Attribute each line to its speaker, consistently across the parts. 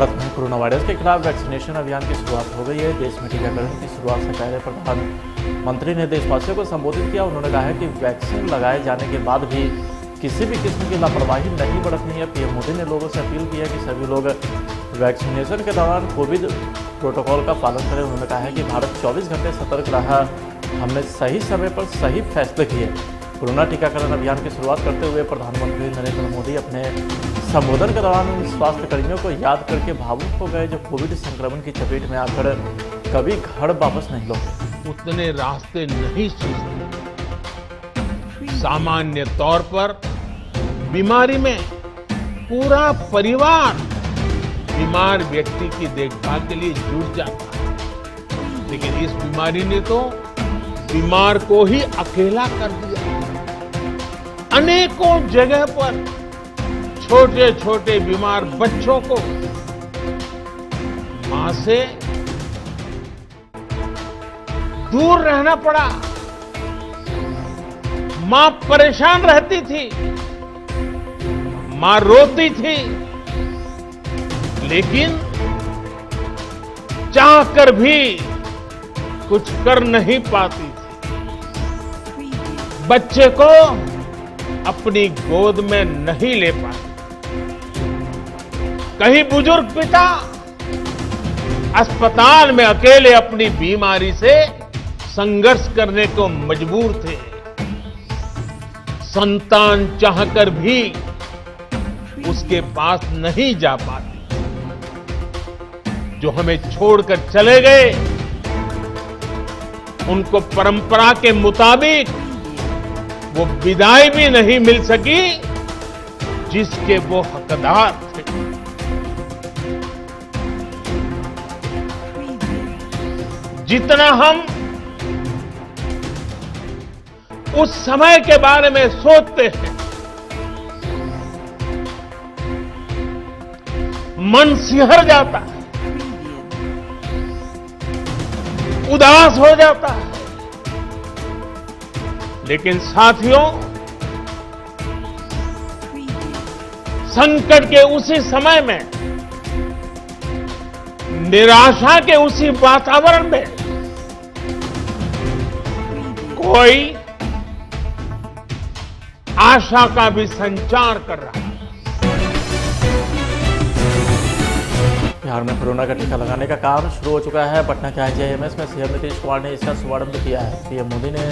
Speaker 1: भारत में corona virus के खिलाफ वैक्सीनेशन अभियान की शुरुआत हो गई है। देश में टीकाकरण की शुरुआत से पहले प्रधानमंत्री ने देशवासियों को संबोधित किया। उन्होंने कहा है कि वैक्सीन लगाए जाने के बाद भी किसी भी किस्म की लापरवाही नहीं बरतनी है। पीएम मोदी ने लोगों से अपील की है कि सभी लोग वैक्सीनेशन के दौरान कोविड प्रोटोकॉल का पालन करें। उन्होंने कहा है कि भारत 24 घंटे सतर्क रहा, हमने सही समय पर सही फैसले किए। कोरोना टीकाकरण अभियान की शुरुआत करते हुए प्रधानमंत्री नरेंद्र मोदी अपने संबोधन के दौरान उन स्वास्थ्य कर्मियों को याद करके भावुक हो गए जो कोविड संक्रमण की चपेट में आकर कभी घर वापस नहीं लौटे।
Speaker 2: उतने रास्ते नहीं सूझते। सामान्य तौर पर बीमारी में पूरा परिवार बीमार व्यक्ति की देखभाल के लिए जुट जाता है, लेकिन इस बीमारी ने तो बीमार को ही अकेला कर दिया। अनेकों जगह पर छोटे छोटे बीमार बच्चों को मां से दूर रहना पड़ा। मां परेशान रहती थी, मां रोती थी, लेकिन चाहकर भी कुछ कर नहीं पाती थी। बच्चे को अपनी गोद में नहीं ले पाती। कहीं बुजुर्ग पिता अस्पताल में अकेले अपनी बीमारी से संघर्ष करने को मजबूर थे। संतान चाहकर भी उसके पास नहीं जा पाती। जो हमें छोड़कर चले गए, उनको परंपरा के मुताबिक वो विदाई भी नहीं मिल सकी जिसके वो हकदार थे। जितना हम उस समय के बारे में सोचते हैं, मन सिहर जाता है, उदास हो जाता है। लेकिन साथियों, संकट के उसी समय में, निराशा के उसी वातावरण में कोई आशा का भी संचार कर रहा है।
Speaker 1: बिहार में कोरोना का टीका लगाने का काम शुरू हो चुका है। पटना के IGIMS में सीएम नीतीश कुमार ने इसका शुभारंभ किया है। पीएम मोदी ने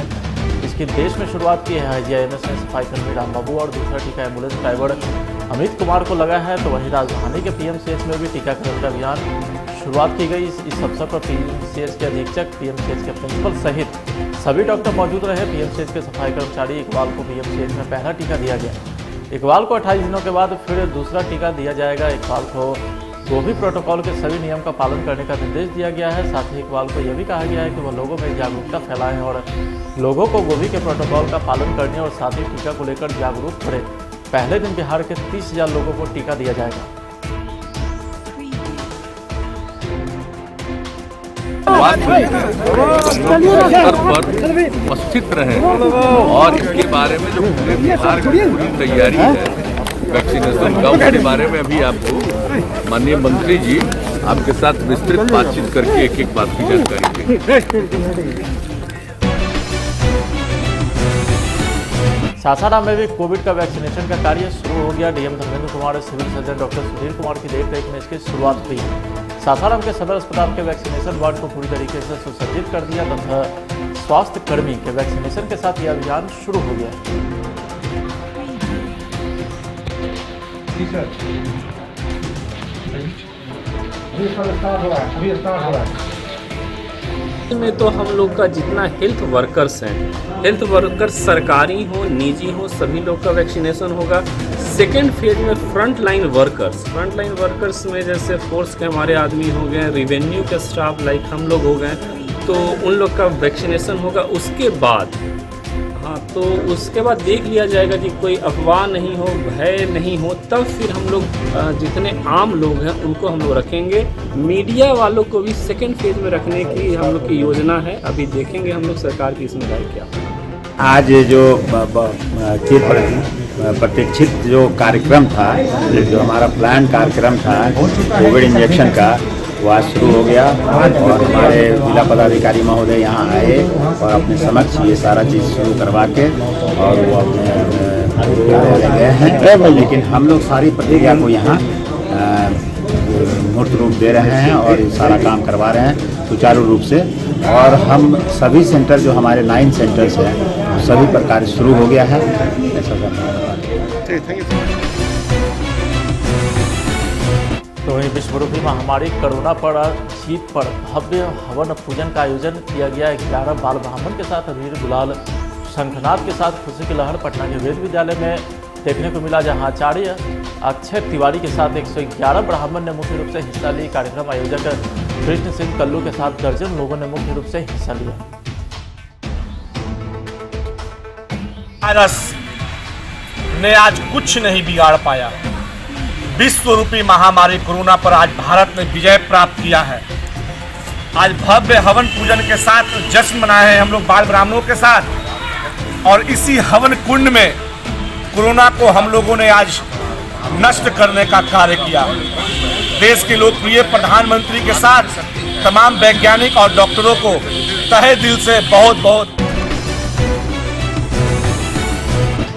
Speaker 1: इसकी देश में शुरुआत की है। IGIMS में सफाई कर्मी रामबाबू और दूसरा टीका एम्बुलेंस ड्राइवर अमित कुमार को लगा है। तो वहीं राजधानी के PMCH में भी टीकाकरण का अभियान शुरुआत की गई। इस अवसर पर PMCH के अधीक्षक, PMCH के प्रिंसिपल सहित सभी डॉक्टर मौजूद रहे। PMCH के सफाई कर्मचारी इकबाल को PMCH में पहला टीका दिया गया। इकबाल को 28 दिनों के बाद फिर दूसरा टीका दिया जाएगा। इकबाल को कोविड प्रोटोकॉल के सभी नियम का पालन करने का निर्देश दिया गया है। साथ ही इकबाल को यह भी कहा गया है कि वह लोगों में जागरूकता फैलाएं और लोगों को कोविड के प्रोटोकॉल का पालन करने और साथ ही टीका को लेकर जागरूक करें। पहले दिन बिहार के 30,000 लोगों को टीका दिया जाएगा।
Speaker 3: स्तर पर उपस्थित रहे और इसके बारे में जो पूरे बिहार की पूरी तैयारी है वैक्सीनेशन का, उसके बारे में अभी आपको माननीय मंत्री जी आपके साथ विस्तृत बातचीत करके एक एक बात की जानकारी देंगे।
Speaker 1: सासाराम में भी कोविड का वैक्सीनेशन का कार्य शुरू हो गया। डीएम धर्मेंद्र कुमार और civil surgeon doctor Sudhir Kumar की देखरेख में इसकी शुरुआत हुई। सासाराम के सदर अस्पताल के वैक्सीनेशन वार्ड को पूरी तरीके से सुसज्जित कर दिया तथा स्वास्थ्य कर्मी के वैक्सीनेशन के साथ यह अभियान शुरू हो गया।
Speaker 4: जी सर, अभी स्टार्ट हो रहा है।
Speaker 5: में तो हम लोग का जितना हेल्थ वर्कर्स हैं, हेल्थ वर्कर्स सरकारी हो निजी हो, सभी लोग का वैक्सीनेशन होगा। सेकेंड फेज में फ्रंट लाइन वर्कर्स में जैसे फोर्स के हमारे आदमी हो गए, रेवेन्यू के स्टाफ लाइक हम लोग हो गए, तो उन लोग का वैक्सीनेशन होगा। उसके बाद तो उसके बाद देख लिया जाएगा कि कोई अफवाह नहीं हो, भय नहीं हो, तब फिर हम लोग जितने आम लोग हैं उनको हम लोग रखेंगे। मीडिया वालों को भी सेकेंड फेज में रखने की हम लोग की योजना है। अभी देखेंगे हम लोग सरकार की इसमें राय क्या।
Speaker 6: आज जो प्रतीक्षित जो कार्यक्रम था, जो हमारा प्लान कार्यक्रम था कोविड इंजेक्शन का, वो आज शुरू हो गया और हमारे जिला पदाधिकारी महोदय यहाँ आए और अपने समक्ष ये सारा चीज़ शुरू करवा के और वो अपने गए हैं। लेकिन हम लोग सारी प्रक्रिया को यहाँ मूर्त रूप दे रहे हैं और ये सारा काम करवा रहे हैं सुचारू रूप से। और हम सभी सेंटर जो हमारे 9 सेंटर्स हैं सभी पर कार्य शुरू हो गया है।
Speaker 1: तो वहीं विश्वरूपी महामारी कोरोना पर जीत पर भव्य हवन पूजन का आयोजन किया गया। 11 बाल ब्राह्मण के साथ अबीर गुलाल शंखनाद के साथ खुशी की लहर पटना के वेद विद्यालय में देखने को मिला, जहां आचार्य अक्षय तिवारी के साथ 111 ब्राह्मण ने मुख्य रूप से हिस्सा ली। कार्यक्रम आयोजक कृष्ण सिंह कल्लू के साथ दर्जन लोगों ने मुख्य रूप से हिस्सा लिया।
Speaker 7: वायरस ने आज कुछ नहीं बिगाड़ पाया। विश्व रूपी महामारी कोरोना पर आज भारत ने विजय प्राप्त किया है। आज भव्य हवन पूजन के साथ जश्न मनाए हैं हम लोग बाल ब्राह्मणों के साथ, और इसी हवन कुंड में कोरोना को हम लोगों ने आज नष्ट करने का कार्य किया। देश के लोकप्रिय प्रधानमंत्री के साथ तमाम वैज्ञानिक और डॉक्टरों को तहे दिल से बहुत बहुत।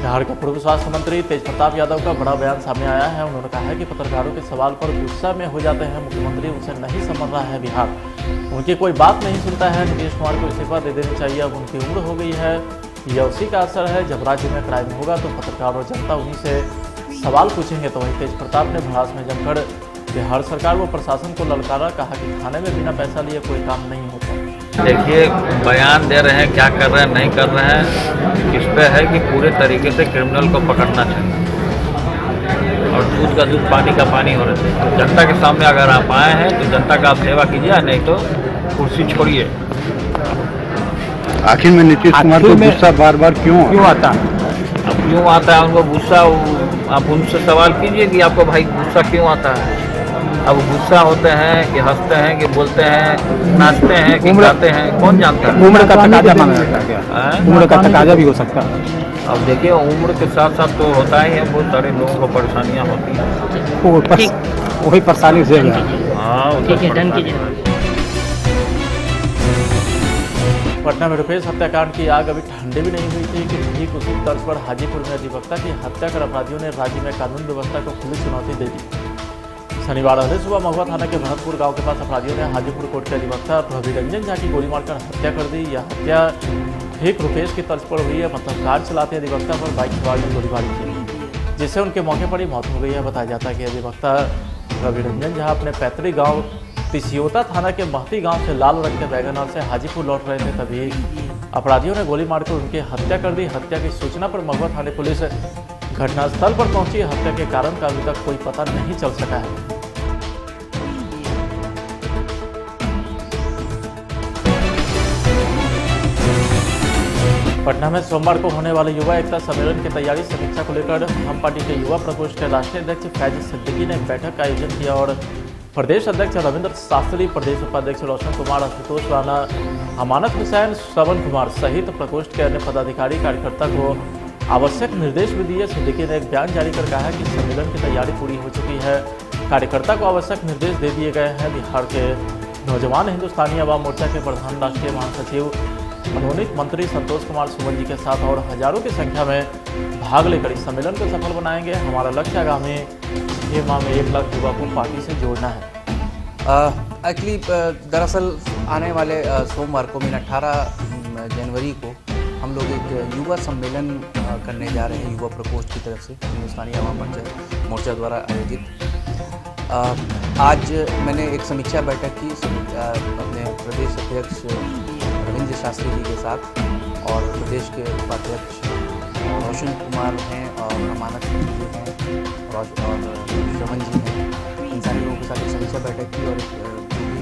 Speaker 1: बिहार के पूर्व स्वास्थ्य मंत्री तेज प्रताप यादव का बड़ा बयान सामने आया है। उन्होंने कहा है कि पत्रकारों के सवाल पर गुस्सा में हो जाते हैं मुख्यमंत्री, उनसे नहीं समझ रहा है बिहार, उनकी कोई बात नहीं सुनता है। नीतीश कुमार को इस्तीफा दे देनी चाहिए, अब उनकी उम्र हो गई है, यह उसी का असर है। जब राज्य में क्राइम होगा तो पत्रकार और जनता उन्हीं से सवाल पूछेंगे। तो वहीं तेज प्रताप ने भड़ास में जमकर बिहार सरकार व प्रशासन को ललकारा, कहा कि थाने में बिना पैसा लिए कोई काम नहीं होता।
Speaker 3: देखिए, बयान दे रहे हैं, क्या कर रहे हैं नहीं कर रहे हैं, इस पे है कि पूरे तरीके से क्रिमिनल को पकड़ना चाहिए और दूध का दूध पानी का पानी हो रहे थे। जनता के सामने अगर आप आए हैं तो जनता का आप सेवा कीजिए, नहीं तो कुर्सी छोड़िए।
Speaker 6: आखिर में नीतीश कुमार को गुस्सा बार बार क्यों आता?
Speaker 3: अब क्यों आता है उनको गुस्सा? आप उनसे सवाल कीजिए कि आपको भाई गुस्सा क्यों आता है। अब गुस्सा होते हैं कि हंसते हैं कि बोलते हैं, नाचते हैं कि गाते हैं, कौन जानता है।
Speaker 6: उम्र का तकाजा माना जाता है क्या? उम्र का तकाजा भी हो सकता है।
Speaker 3: अब देखिए, उम्र के साथ साथ तो होता ही है, बहुत सारे लोगों को परेशानियाँ होती हैं।
Speaker 6: वही परेशानी से
Speaker 3: हाँ, ठीक है, डन कीजिए।
Speaker 1: पटना में रुपेश हत्याकांड की आग अभी ठंडी भी नहीं हुई थी कि ठीक उसी तर्ज पर हाजीपुर में अधिवक्ता की हत्या कर अपराधियों ने राज्य में कानून व्यवस्था को खुली चुनौती दे दी। शनिवार अहले सुबह महुआ थाना के भरतपुर गांव के पास अपराधियों ने हाजीपुर कोर्ट के अधिवक्ता रवि रंजन झा की गोली मारकर हत्या कर दी। यह हत्या ठीक रुपेश की तर्ज पर हुई है। मतलब कार चलाते अधिवक्ता पर बाइक सवार ने गोलीबारी की, जिससे उनके मौके पर ही मौत हो गई है। बताया जाता है कि अधिवक्ता रवि रंजन झा अपने पैतृक गाँव तिसियोता थाना के महती गांव से लाल रंग के वैगनर से हाजीपुर लौट रहे थे, तभी अपराधियों ने गोली मारकर उनकी हत्या कर दी। हत्या की सूचना पर महुआ थाने पुलिस घटनास्थल पर पहुंची। हत्या के कारण का अभी तक कोई पता नहीं चल सका है। पटना में सोमवार को होने वाले युवा एकता सम्मेलन की तैयारी समीक्षा को लेकर हम पार्टी के युवा प्रकोष्ठ के राष्ट्रीय अध्यक्ष फैज सिद्दीकी ने एक बैठक का आयोजन किया और प्रदेश अध्यक्ष रविंद्र शास्त्री, प्रदेश उपाध्यक्ष रोशन कुमार, आशुतोष राणा, अमानत हुसैन, श्रवण कुमार सहित प्रकोष्ठ के अन्य पदाधिकारी कार्यकर्ता को आवश्यक निर्देश भी दिए। सिद्दीकी ने एक बयान जारी कर कहा कि सम्मेलन की तैयारी पूरी हो चुकी है, कार्यकर्ता को आवश्यक निर्देश दे दिए गए हैं। बिहार के नौजवान हिंदुस्तानी अवाम मोर्चा के प्रधान राष्ट्रीय महासचिव मनोनीत मंत्री संतोष कुमार सुमन जी के साथ और हजारों की संख्या में भाग लेकर इस सम्मेलन को सफल बनाएंगे। हमारा लक्ष्य आगामी 6 माह में 1 लाख युवा को पार्टी से जोड़ना है।
Speaker 8: एक्चुअली दरअसल आने वाले सोमवार को मीन 18 जनवरी को हम लोग एक युवा सम्मेलन करने जा रहे हैं युवा प्रकोष्ठ की तरफ से, हिंदुस्तानी अवाम मोर्चा द्वारा आयोजित। आज मैंने एक समीक्षा बैठक की अपने प्रदेश अध्यक्ष रविंद्र शास्त्री जी के साथ और प्रदेश के उपाध्यक्ष रोशन कुमार हैं और अमानत जी हैं और श्रवण जी हैं। इन सारे लोगों के साथ एक समीक्षा बैठक की और जो भी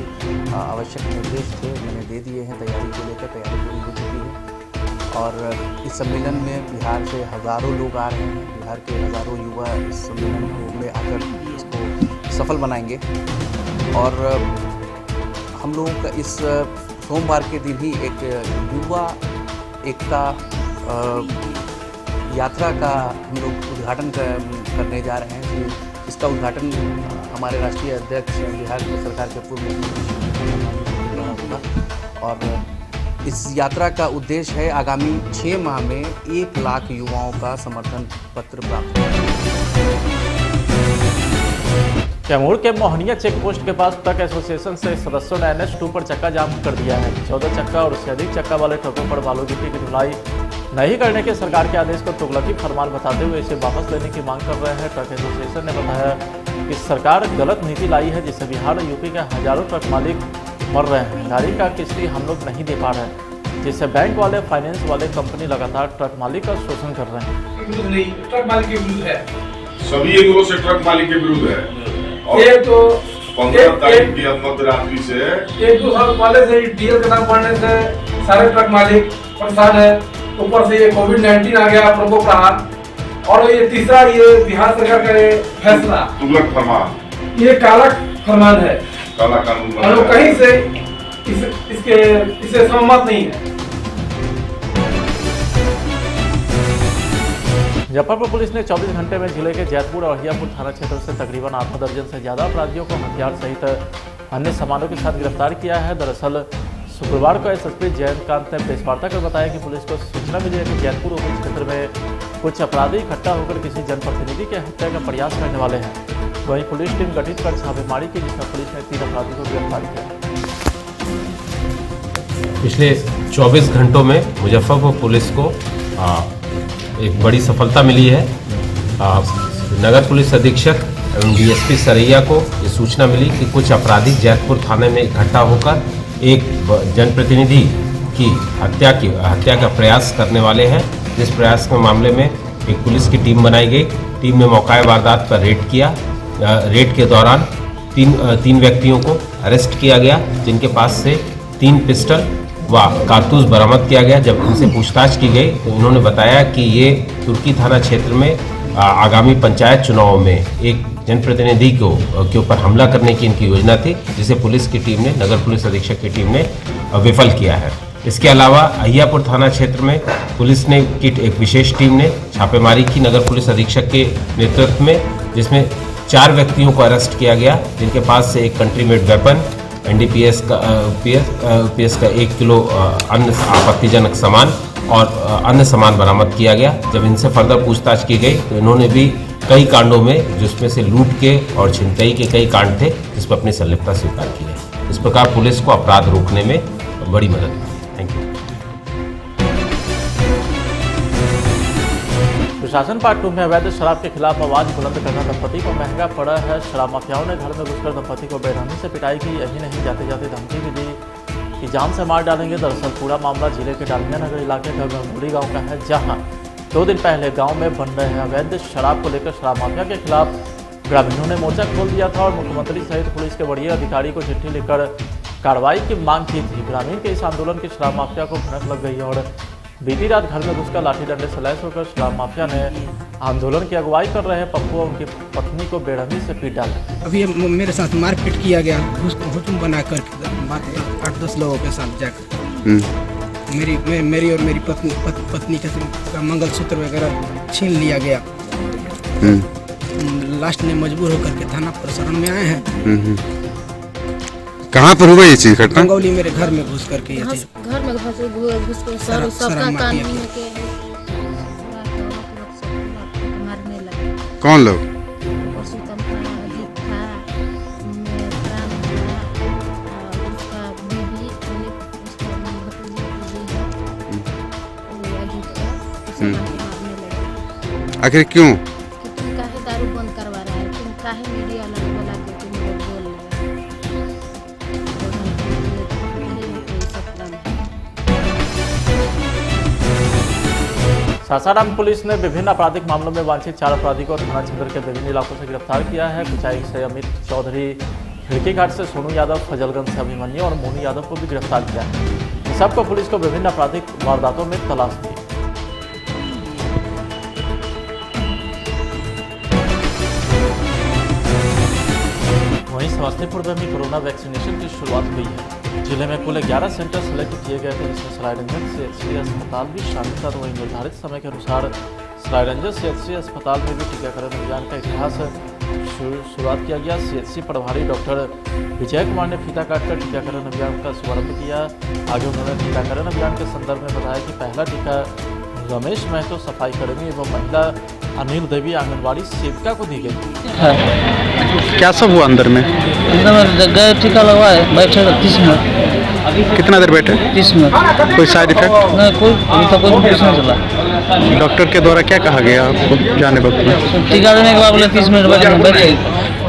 Speaker 8: आवश्यक निर्देश थे मैंने दे दिए हैं। तैयारी को लेकर तैयारी पूरी हो चुकी है और इस सम्मेलन में बिहार से हज़ारों लोग आ रहे हैं। बिहार के हज़ारों युवा इस सम्मेलन में आकर इसको सफल बनाएंगे और हम लोगों का इस सोमवार के दिन ही एक युवा एकता यात्रा का हम लोग उद्घाटन करने जा रहे हैं। इसका उद्घाटन हमारे राष्ट्रीय अध्यक्ष बिहार सरकार के पूर्व मुख्यमंत्री द्वारा होगा और इस यात्रा का उद्देश्य है आगामी 6 माह में 1 लाख युवाओं का समर्थन पत्र प्राप्त करना।
Speaker 1: कैमूर के मोहनिया चेक पोस्ट के पास ट्रक एसोसिएशन से सदस्यों ने NH2 पर चक्का जाम कर दिया है। 14 चक्का और उससे अधिक चक्का वाले ट्रकों पर बालू गिट्टी की ढुलाई नहीं करने के सरकार के आदेश को तुगलकी फरमान बताते हुए इसे वापस लेने की मांग कर रहे हैं। ट्रक एसोसिएशन ने बताया कि सरकार गलत नीति लाई है जिससे बिहार और यूपी के हजारों ट्रक मालिक मर रहे हैं। गाड़ी का किस्ती हम लोग नहीं दे पा रहे हैं, जिससे बैंक वाले, फाइनेंस वाले कंपनी लगातार ट्रक मालिक का शोषण कर रहे हैं।
Speaker 4: ट्रक मालिक के विरुद्ध है,
Speaker 9: सभी एंगलों से ट्रक मालिक के विरुद्ध है। और
Speaker 4: ये तो
Speaker 9: 15 तारीख की मध्य रात्रि से
Speaker 4: 1-2 साल पहले से डीजल का दाम बढ़ने से सारे ट्रक मालिक परेशान है। ऊपर से ये कोविड-19 आ गया प्रकोप रहा और ये तीसरा ये बिहार सरकार का ये फैसला
Speaker 9: तुगलक फरमान,
Speaker 4: ये काला फरमान है,
Speaker 9: काला कानून
Speaker 4: हम लोग कहीं से इससे सहमत नहीं है।
Speaker 1: मुजफ्फरपुर पुलिस ने 24 घंटे में जिले के जैतपुर और अहियापुर थाना क्षेत्र से तकरीबन आधा दर्जन से ज्यादा अपराधियों को हथियार सहित अन्य सामानों के साथ गिरफ्तार किया है। दरअसल शुक्रवार को एसएसपी जयंतकांत ने प्रेस वार्ता कर बताया कि पुलिस को सूचना मिली है कि जैतपुर उपरी क्षेत्र में कुछ अपराधी इकट्ठा होकर किसी जनप्रतिनिधि के हत्या का प्रयास करने वाले हैं। वहीं पुलिस टीम गठित कर छापेमारी की, जिसमें पुलिस ने 3 अपराधी को गिरफ्तार किया।
Speaker 10: पिछले 24 घंटों में मुजफ्फरपुर पुलिस को एक बड़ी सफलता मिली है। नगर पुलिस अधीक्षक एवं डीएसपी सरैया को ये सूचना मिली कि कुछ अपराधी जैतपुर थाने में इकट्ठा होकर एक जनप्रतिनिधि की हत्या का प्रयास करने वाले हैं। जिस प्रयास के मामले में एक पुलिस की टीम बनाई गई। टीम ने मौका वारदात पर रेड किया। रेड के दौरान तीन व्यक्तियों को अरेस्ट किया गया, जिनके पास से 3 पिस्टल व कारतूस बरामद किया गया। जब इनसे पूछताछ की गई तो इन्होंने बताया कि ये तुर्की थाना क्षेत्र में आगामी पंचायत चुनाव में एक जनप्रतिनिधि के ऊपर हमला करने की इनकी योजना थी, जिसे पुलिस की टीम ने, नगर पुलिस अधीक्षक की टीम ने विफल किया है। इसके अलावा अहियापुर थाना क्षेत्र में पुलिस ने एक विशेष टीम ने छापेमारी की नगर पुलिस अधीक्षक के नेतृत्व में, जिसमें 4 व्यक्तियों को अरेस्ट किया गया, जिनके पास से एक कंट्री मेड वेपन, NDPS का 1 किलो अन्य आपत्तिजनक सामान और अन्य सामान बरामद किया गया। जब इनसे फर्दर पूछताछ की गई तो इन्होंने भी कई कांडों में, जिसमें से लूट के और छिनतई के कई कांड थे, जिसमें अपनी संलिप्तता स्वीकार की है। इस प्रकार पुलिस को अपराध रोकने में बड़ी मदद मिली। Thank you.
Speaker 1: प्रशासन पार्ट 2 में अवैध शराब के खिलाफ आवाज बुलंद करना दंपति को महंगा पड़ा है। शराब माफियाओं ने घर में घुसकर दंपति को बेरहमी से पिटाई की। यही नहीं, जाते जाते धमकी भी दी कि जान से मार डालेंगे। दरअसल पूरा मामला जिले के डालमिया नगर इलाके का गंगोली गांव का है, जहां 2 दिन पहले गांव में बन रहे हैं अवैध शराब को लेकर शराब माफिया के खिलाफ ग्रामीणों ने मोर्चा खोल दिया था और मुख्यमंत्री सहित पुलिस के वरीय अधिकारी को चिट्ठी लिखकर कार्रवाई की मांग की थी। ग्रामीण के इस आंदोलन की शराब माफिया को भनक लग गई और बीती रात घर में घुसकर लाठी डंडे से लैस होकर शराब माफिया ने आंदोलन की अगुवाई कर रहे पप्पू और उनकी पत्नी को बेरहमी से पीट डाला।
Speaker 11: अभी मेरे साथ मारपीट किया गया, हुजूम बनाकर 8-10 लोगों के साथ जाकर मेरी और मेरी पत्नी का मंगलसूत्र वगैरह छीन लिया गया। लास्ट में मजबूर होकर के थाना प्रशासन में आए हैं।
Speaker 12: कहाँ पर हुआ ये चीज घटना?
Speaker 11: गंगौली मेरे घर में घुस करके ये चीज
Speaker 13: घर में घुस कर सबका कान के मारने लगे।
Speaker 12: कौन लोग? आखिर क्यों?
Speaker 13: तुम काहे दारू बंद करवा रहा है, तुम काहे मीडिया वाला बोला के तुम लोग बोल रहे हो।
Speaker 1: सासाराम पुलिस ने विभिन्न आपराधिक मामलों में वांछित 4 अपराधी को थाना क्षेत्र के विभिन्न इलाकों से गिरफ्तार किया है। कुचाई से अमित चौधरी, खिड़की घाट से सोनू यादव, फजलगंज से अभिमन्यु और मोनू यादव को भी गिरफ्तार किया है। सबको पुलिस को विभिन्न आपराधिक वारदातों में तलाश दी। वहीं समस्तीपुर में भी कोरोना वैक्सीनेशन की शुरुआत हुई है। जिले में कुल 11 सेंटर सेलेक्ट किए गए थे, जिसमें सरायरंजन CHC अस्पताल भी शामिल था। तो वहीं निर्धारित समय के अनुसार सरायरंजन CHC अस्पताल में भी टीकाकरण अभियान का इतिहास शुरुआत किया गया। CHC प्रभारी डॉक्टर विजय कुमार ने फीता काटकर टीकाकरण अभियान का शुभारंभ किया। आगे उन्होंने टीकाकरण अभियान के संदर्भ में बताया कि पहला टीका रमेश महतो सफाई कर्मी एवं महिला अनिल देवी आंगनबाड़ी सेविका को दी गई।
Speaker 12: क्या सब हुआ अंदर में?
Speaker 14: गए टीका लगवाए, बैठे 30 मिनट।
Speaker 12: कितना देर बैठे?
Speaker 14: 30 मिनट।
Speaker 12: कोई साइड इफेक्ट?
Speaker 14: नहीं, कोई अभी तक कोई कुछ नहीं चला।
Speaker 12: डॉक्टर के द्वारा क्या कहा गया आपको जाने वक्त में?
Speaker 14: टीका लेने के बाद बोले 30 मिनट बैठे।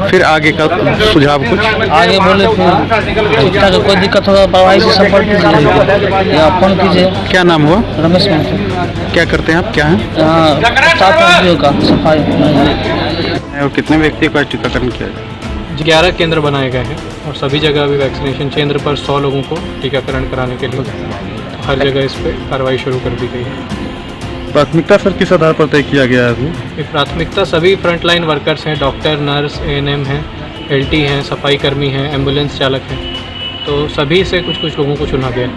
Speaker 12: फिर आगे का सुझाव कुछ?
Speaker 14: आगे बोले फिर कोई दिक्कत होगा प्रभारी से संपर्क कीजिए या फोन कीजिए।
Speaker 12: क्या नाम हुआ?
Speaker 14: रमेश महतो।
Speaker 12: क्या करते हैं आप? क्या हैं?
Speaker 14: स्टाफ का सफाई।
Speaker 12: और कितने व्यक्ति का टीकाकरण किया है?
Speaker 15: 11 केंद्र बनाए गए हैं और सभी जगह अभी वैक्सीनेशन केंद्र पर 100 लोगों को टीकाकरण कराने के लिए हर जगह इस पर कार्रवाई शुरू कर दी गई है।
Speaker 12: प्राथमिकता सर किस आधार पर तय किया गया है?
Speaker 15: ये प्राथमिकता सभी फ्रंटलाइन वर्कर्स हैं, डॉक्टर, नर्स, ANM हैं, LT हैं, सफाई कर्मी हैं, एम्बुलेंस चालक हैं, तो सभी से कुछ लोगों को चुना गया।